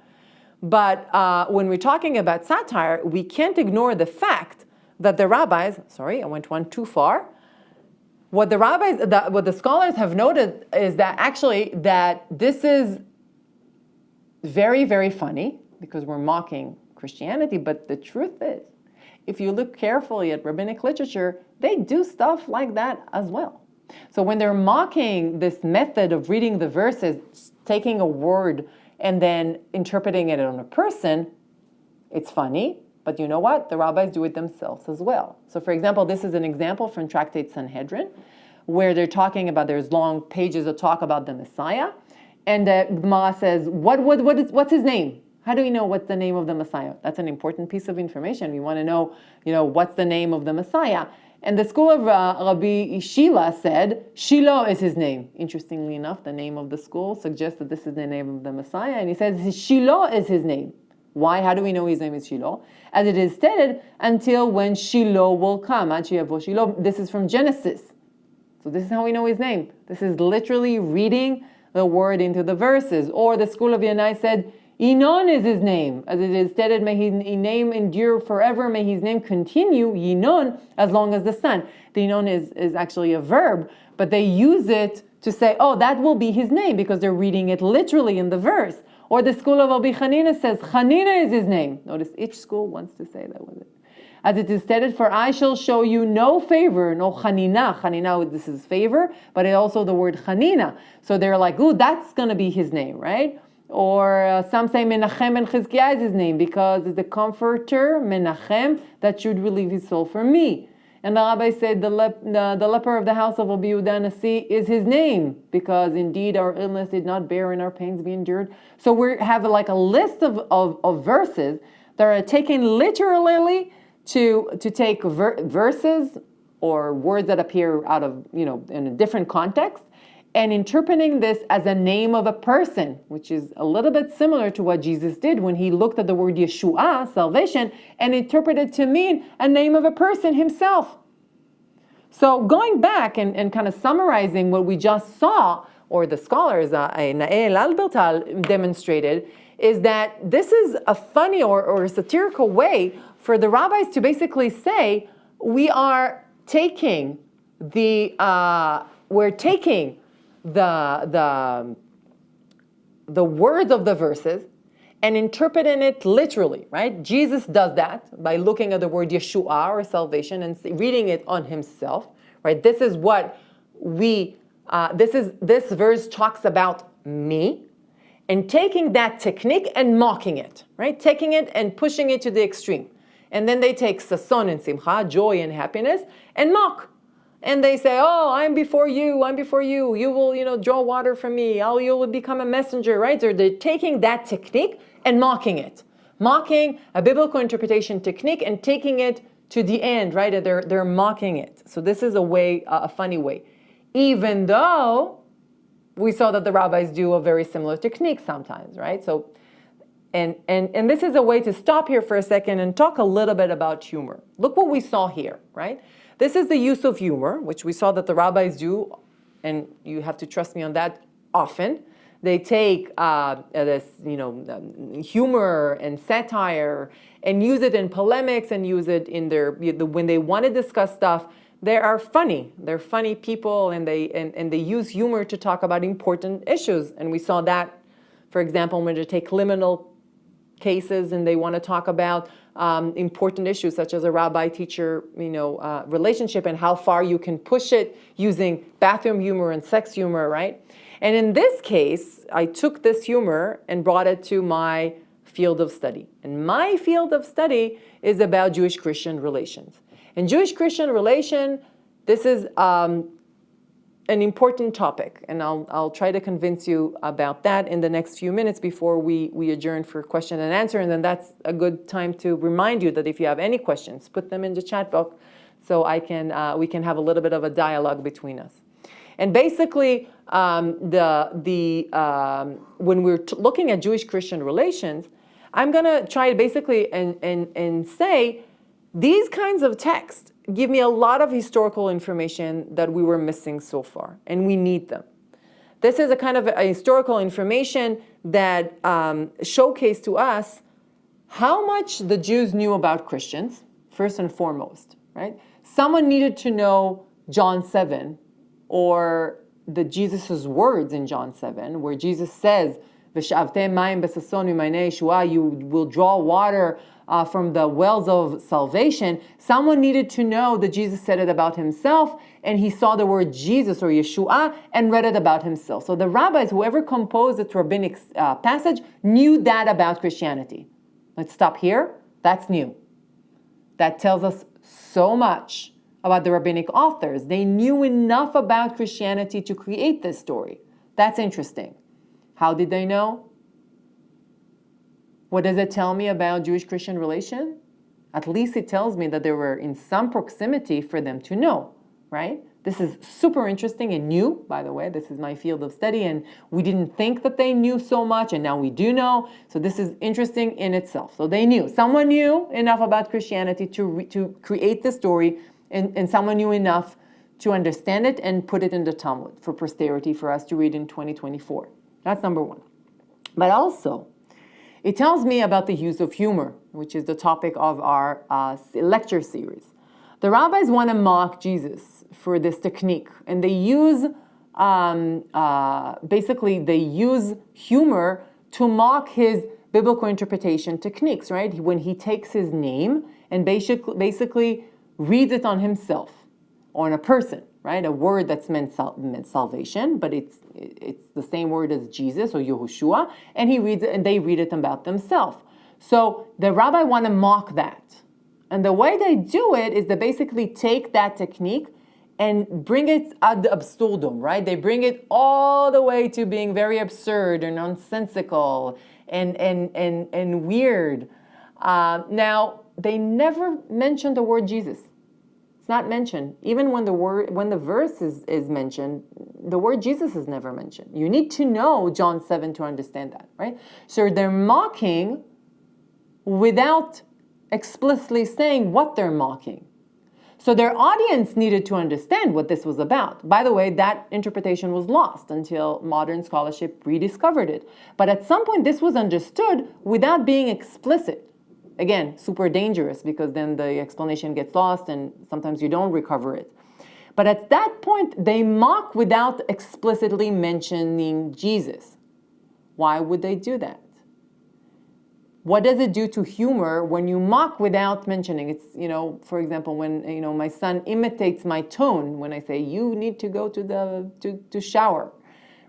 But when we're talking about satire, we can't ignore the fact that the rabbis, sorry, I went one too far. What the scholars have noted is that actually that this is very, very funny, because we're mocking Christianity, but the truth is, if you look carefully at rabbinic literature, they do stuff like that as well. So when they're mocking this method of reading the verses, taking a word and then interpreting it on a person, it's funny, but you know what? The rabbis do it themselves as well. So for example, this is an example from Tractate Sanhedrin, where they're talking about, there's long pages of talk about the Messiah, and the Gemara says, what's his name? How do we know what's the name of the Messiah? That's an important piece of information. We want to know, what's the name of the Messiah. And the school of Rabbi Shila said, Shiloh is his name. Interestingly enough, the name of the school suggests that this is the name of the Messiah. And he says, Shiloh is his name. Why? How do we know his name is Shiloh? As it is stated, until when Shiloh will come. Shiloh. This is from Genesis. So this is how we know his name. This is literally reading the word into the verses. Or the school of Yanai said, Yinon is his name. As it is stated, may his name endure forever. May his name continue, Yinon, as long as the sun. The Yinon is actually a verb, but they use it to say, oh, that will be his name, because they're reading it literally in the verse. Or the school of Rabbi Chanina says, Chanina is his name. Notice each school wants to say that with it. As it is stated, for I shall show you no favor, no chanina. Chanina, this is favor, but it also the word chanina. So they're like, ooh, that's going to be his name, right? Or some say Menachem and Chizkiah is his name, because it's the comforter, Menachem, that should relieve his soul for me. And the rabbi said the leper of the house of Rabbi Yehuda Nasi is his name, because indeed our illness did not bear and our pains be endured. So we have like a list of verses that are taken literally to take verses or words that appear out of, in a different context, and interpreting this as a name of a person, which is a little bit similar to what Jesus did when he looked at the word Yeshua, salvation, and interpreted to mean a name of a person himself. So going back and kind of summarizing what we just saw, or the scholars, Nael Albertal demonstrated, is that this is a funny or a satirical way for the rabbis to basically say, we're taking the words of the verses and interpreting it literally, right? Jesus does that by looking at the word Yeshua, or salvation, and reading it on himself, right? This is what this verse talks about me, and taking that technique and mocking it, right? Taking it and pushing it to the extreme. And then they take sason and simcha, joy and happiness, and mock. And they say, oh, I'm before you. You will, draw water from me. You will become a messenger, right? So they're taking that technique and mocking it. Mocking a biblical interpretation technique and taking it to the end, right? They're mocking it. So this is a funny way. Even though we saw that the rabbis do a very similar technique sometimes, right? So, and this is a way to stop here for a second and talk a little bit about humor. Look what we saw here, right? This is the use of humor, which we saw that the rabbis do, and you have to trust me on that, often. They take humor and satire and use it in polemics and use it in when they want to discuss stuff. They are funny. They're funny people, and they use humor to talk about important issues. And we saw that, for example, when they take liminal cases and they want to talk about important issues such as a rabbi-teacher, relationship, and how far you can push it using bathroom humor and sex humor, right? And in this case, I took this humor and brought it to my field of study. And my field of study is about Jewish-Christian relations. And Jewish-Christian relation, this is an important topic, and I'll try to convince you about that in the next few minutes before we adjourn for question and answer. And then that's a good time to remind you that if you have any questions, put them in the chat box so we can have a little bit of a dialogue between us. And basically, when we're looking at Jewish-Christian relations, I'm going to try basically and say these kinds of texts give me a lot of historical information that we were missing so far, and we need them. This is a kind of a historical information that showcased to us how much the Jews knew about Christians, first and foremost, right? Someone needed to know John 7, or Jesus' words in John 7, where Jesus says, "V'shavtem mayim besason u'maynei Yeshua," you will draw water from the wells of salvation. Someone needed to know that Jesus said it about himself, and he saw the word Jesus or Yeshua and read it about himself. So the rabbis, whoever composed this rabbinic passage, knew that about Christianity. Let's stop here. That's new. That tells us so much about the rabbinic authors. They knew enough about Christianity to create this story. That's interesting. How did they know? What does it tell me about Jewish-Christian relation? At least it tells me that they were in some proximity for them to know, right? This is super interesting and new, by the way. This is my field of study, and we didn't think that they knew so much, and now we do know. So this is interesting in itself. So they knew. Someone knew enough about Christianity to create the story, and someone knew enough to understand it and put it in the Talmud for posterity for us to read in 2024. That's number one. But also, it tells me about the use of humor, which is the topic of our lecture series. The rabbis want to mock Jesus for this technique, and they use, basically, they use humor to mock his biblical interpretation techniques, right? When he takes his name and basically reads it on himself, or on a person, right? A word that's meant salvation, but it's the same word as Jesus or Yehoshua, and he reads it, and they read it about themselves. So the rabbi want to mock that. And the way they do it is they basically take that technique and bring it ad absurdum, right? They bring it all the way to being very absurd or nonsensical and weird. Now, they never mention the word Jesus. It's not mentioned. Even when the verse is mentioned, the word Jesus is never mentioned. You need to know John 7 to understand that, right? So they're mocking without explicitly saying what they're mocking. So their audience needed to understand what this was about. By the way, that interpretation was lost until modern scholarship rediscovered it. But at some point, this was understood without being explicit. Again, super dangerous, because then the explanation gets lost and sometimes you don't recover it. But at that point, they mock without explicitly mentioning Jesus. Why would they do that? What does it do to humor when you mock without mentioning? It's, for example, when, my son imitates my tone when I say, you need to go to shower,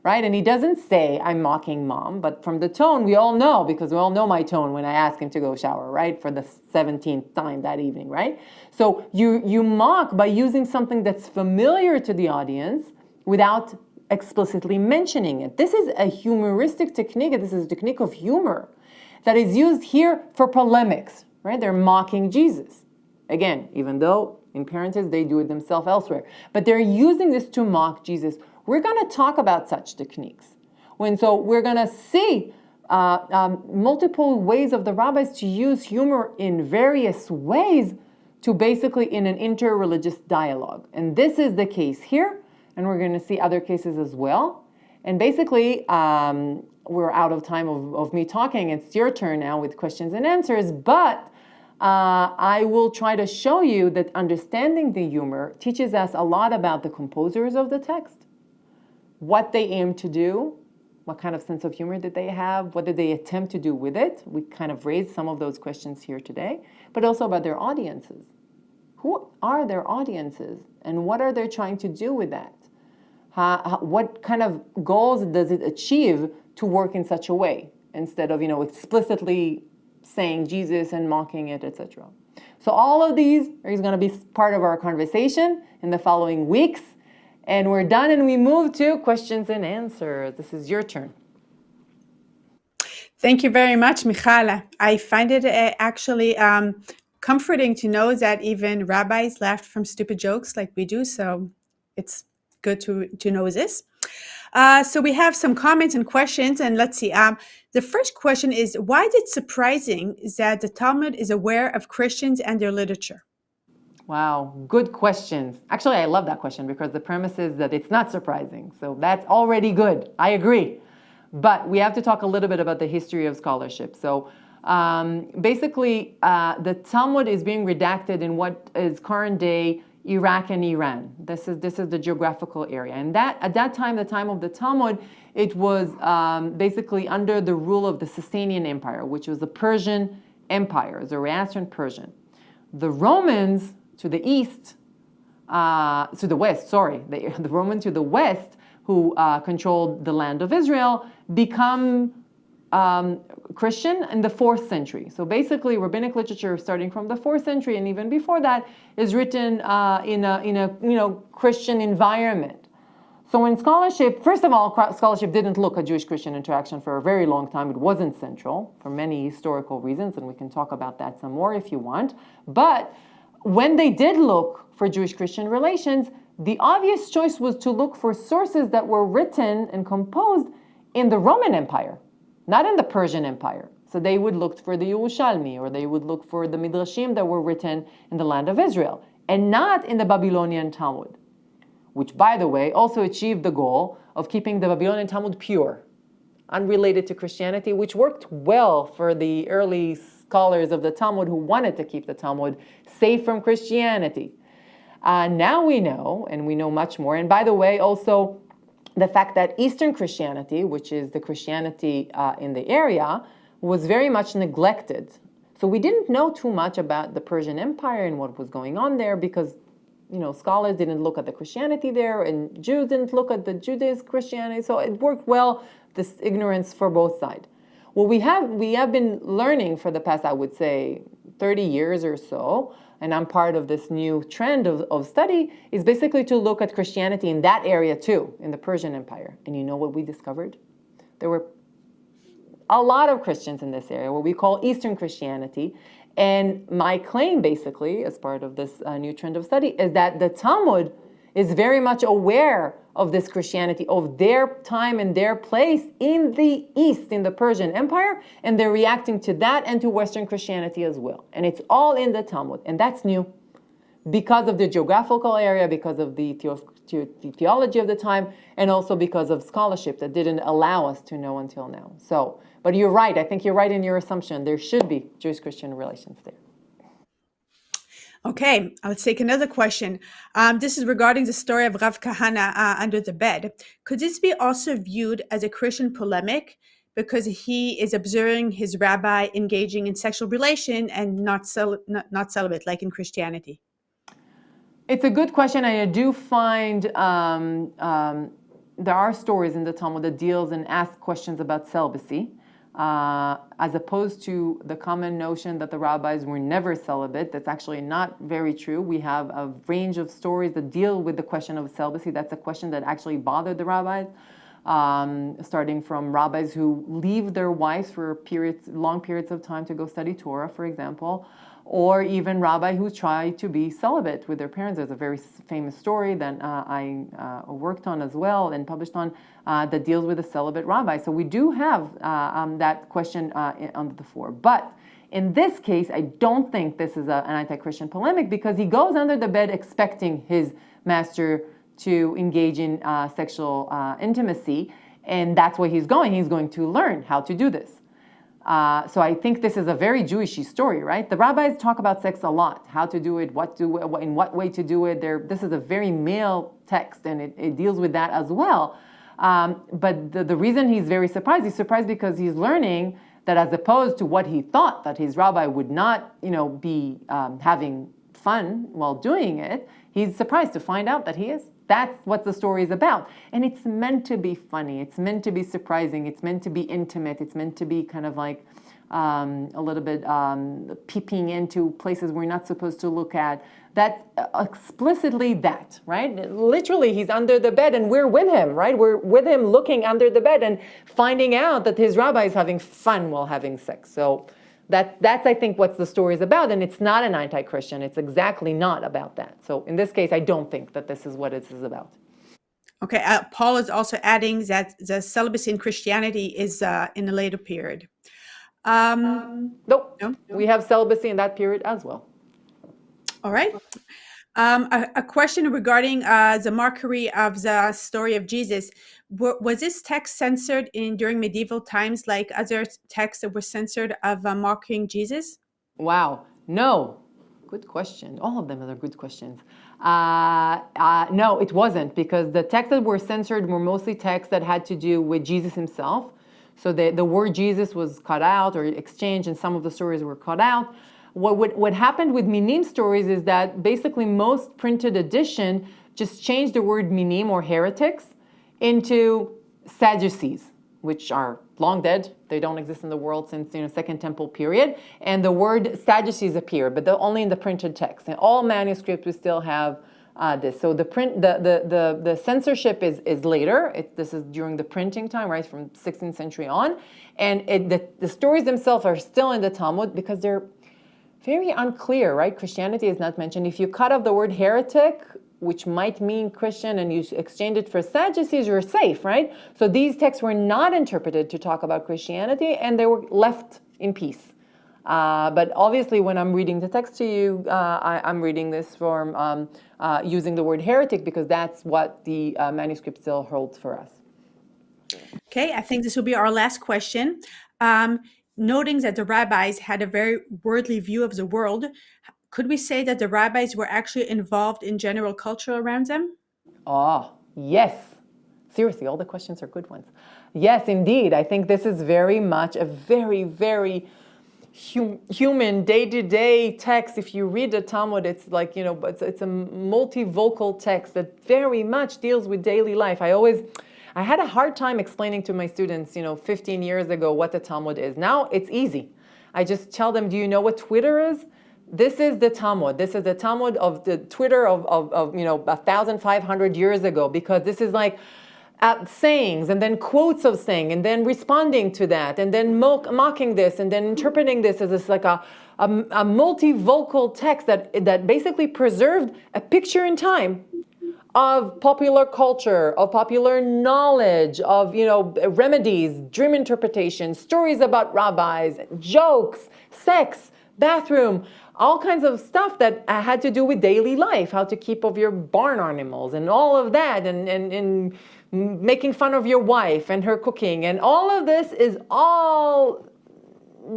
right? And he doesn't say, I'm mocking mom, but from the tone, we all know, because we all know my tone when I ask him to go shower, right? For the 17th time that evening, right? So you mock by using something that's familiar to the audience without explicitly mentioning it. This is a humoristic technique. This is a technique of humor that is used here for polemics, right? They're mocking Jesus. Again, even though in parentheses they do it themselves elsewhere. But they're using this to mock Jesus. We're going to talk about such techniques. So we're going to see multiple ways of the rabbis to use humor in various ways to basically in an interreligious dialogue. And this is the case here, and we're going to see other cases as well. And basically, we're out of time of me talking. It's your turn now with questions and answers, but I will try to show you that understanding the humor teaches us a lot about the composers of the text, what they aim to do, what kind of sense of humor did they have, what did they attempt to do with it. We kind of raised some of those questions here today, but also about their audiences. Who are their audiences, and what are they trying to do with that? What kind of goals does it achieve to work in such a way, instead of explicitly saying Jesus and mocking it, etc. So all of these are going to be part of our conversation in the following weeks, and we're done, and we move to questions and answers. This is your turn. Thank you very much, Michal. I find it actually comforting to know that even rabbis laugh from stupid jokes like we do. So it's good to know this. So we have some comments and questions, and let's see. The first question is, why is it surprising that the Talmud is aware of Christians and their literature? Wow, good questions. Actually, I love that question because the premise is that it's not surprising. So that's already good. I agree. But we have to talk a little bit about the history of scholarship. So basically, the Talmud is being redacted in what is current day Iraq and Iran. This is the geographical area. And that at that time, the time of the Talmud, it was basically under the rule of the Sasanian Empire, which was the Persian Empire, Zoroastrian Persian. The Romans to the east, to the west, sorry, the Roman to the west, who controlled the land of Israel, become Christian in the 4th century. So basically, rabbinic literature starting from the 4th century and even before that is written in a Christian environment. So in scholarship, first of all, scholarship didn't look at Jewish-Christian interaction for a very long time. It wasn't central for many historical reasons, and we can talk about that some more if you want. But when they did look for Jewish-Christian relations, the obvious choice was to look for sources that were written and composed in the Roman Empire, not in the Persian Empire. So they would look for the Yerushalmi, or they would look for the Midrashim that were written in the land of Israel, and not in the Babylonian Talmud, which, by the way, also achieved the goal of keeping the Babylonian Talmud pure, unrelated to Christianity, which worked well for the early scholars of the Talmud who wanted to keep the Talmud safe from Christianity. Now we know, and we know much more. And by the way, also the fact that Eastern Christianity, which is the Christianity in the area, was very much neglected. So we didn't know too much about the Persian Empire and what was going on there because, scholars didn't look at the Christianity there, and Jews didn't look at the Judaism Christianity. So it worked well, this ignorance for both sides. Well, we have been learning for the past, I would say, 30 years or so, and I'm part of this new trend of study, is basically to look at Christianity in that area too, in the Persian Empire. And you know what we discovered? There were a lot of Christians in this area, what we call Eastern Christianity. And my claim, basically, as part of this new trend of study, is that the Talmud is very much aware of this Christianity, of their time and their place in the East, in the Persian Empire, and they're reacting to that and to Western Christianity as well. And it's all in the Talmud, and that's new because of the geographical area, because of the theology of the time, and also because of scholarship that didn't allow us to know until now. So, but you're right. I think you're right in your assumption. There should be Jewish-Christian relations there. Okay, let's take another question. This is regarding the story of Rav Kahana under the bed. Could this be also viewed as a Christian polemic because he is observing his rabbi engaging in sexual relation and not celibate like in Christianity? It's a good question. I do find there are stories in the Talmud that deals and asks questions about celibacy. As opposed to the common notion that the rabbis were never celibate. That's actually not very true. We have a range of stories that deal with the question of celibacy. That's a question that actually bothered the rabbis, starting from rabbis who leave their wives for long periods of time to go study Torah, for example, or even rabbis who try to be celibate with their parents. There's a very famous story that I worked on as well and published on that deals with a celibate rabbi. So we do have that question on the fore. But in this case, I don't think this is an anti-Christian polemic because he goes under the bed expecting his master to engage in sexual intimacy, and that's where he's going. He's going to learn how to do this. So I think this is a very Jewishy story, right? The rabbis talk about sex a lot, how to do it, in what way to do it. This is a very male text, and it deals with that as well. But the reason he's surprised because he's learning that as opposed to what he thought, that his rabbi would not, be having fun while doing it, he's surprised to find out that he is. That's what the story is about. And it's meant to be funny. It's meant to be surprising. It's meant to be intimate. It's meant to be kind of like a little bit peeping into places we're not supposed to look at. That's explicitly that, right? Literally, he's under the bed and we're with him, right? We're with him looking under the bed and finding out that his rabbi is having fun while having sex. So that's I think what the story is about, and it's not an anti-Christian. It's exactly not about that. So in this case, I don't think that this is what it is about. Okay, Paul is also adding that the celibacy in Christianity is in a later period. Nope. No? We have celibacy in that period as well. All right. A question regarding the mockery of the story of Jesus. Was this text censored during medieval times like other texts that were censored of mocking Jesus? Wow. No. Good question. All of them are good questions. No, it wasn't, because the texts that were censored were mostly texts that had to do with Jesus himself. So the word Jesus was cut out or exchanged, and some of the stories were cut out. What happened with minim stories is that basically most printed edition just changed the word minim or heretics into Sadducees, which are long dead. They don't exist in the world since Second Temple period. And the word Sadducees appeared, but only in the printed text. In all manuscripts, we still have this. So the censorship is later. This is during the printing time, right, from 16th century on, and the stories themselves are still in the Talmud because they're very unclear, right? Christianity is not mentioned. If you cut off the word heretic, which might mean Christian, and you exchange it for Sadducees, you're safe, right? So these texts were not interpreted to talk about Christianity, and they were left in peace. But obviously, when I'm reading the text to you, I'm reading this from using the word heretic because that's what the manuscript still holds for us. Okay, I think this will be our last question. Noting that the rabbis had a very worldly view of the world, could we say that the rabbis were actually involved in general culture around them? Oh, yes. Seriously, all the questions are good ones. Yes, indeed. I think this is very much a very, very human day-to-day text. If you read the Talmud, it's like, it's a multivocal text that very much deals with daily life. I had a hard time explaining to my students, 15 years ago what the Talmud is. Now it's easy. I just tell them, do you know what Twitter is? This is the Talmud. This is the Talmud of the Twitter of 1,500 years ago, because this is like sayings and then quotes of saying and then responding to that and then mocking this and then interpreting this as this like a multivocal text that basically preserved a picture in time of popular culture, of popular knowledge, of remedies, dream interpretation, stories about rabbis, jokes, sex, bathroom, all kinds of stuff that had to do with daily life, how to keep of your barn animals and all of that, and making fun of your wife and her cooking, and all of this is all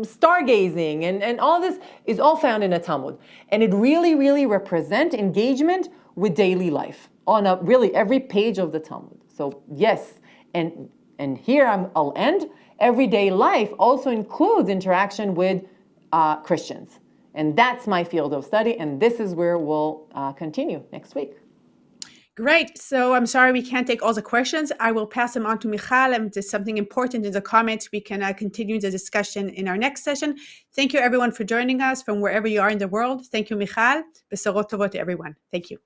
stargazing, and all this is all found in a Talmud, and it really, really represents engagement with daily life on really every page of the Talmud. So yes, and here I'll end. Everyday life also includes interaction with Christians, and that's my field of study, and this is where we'll continue next week. Great. So I'm sorry we can't take all the questions. I will pass them on to Michal, and if there's something important in the comments, we can continue the discussion in our next session. Thank you, everyone, for joining us from wherever you are in the world. Thank you, Michal. Besorot tovot to everyone. Thank you.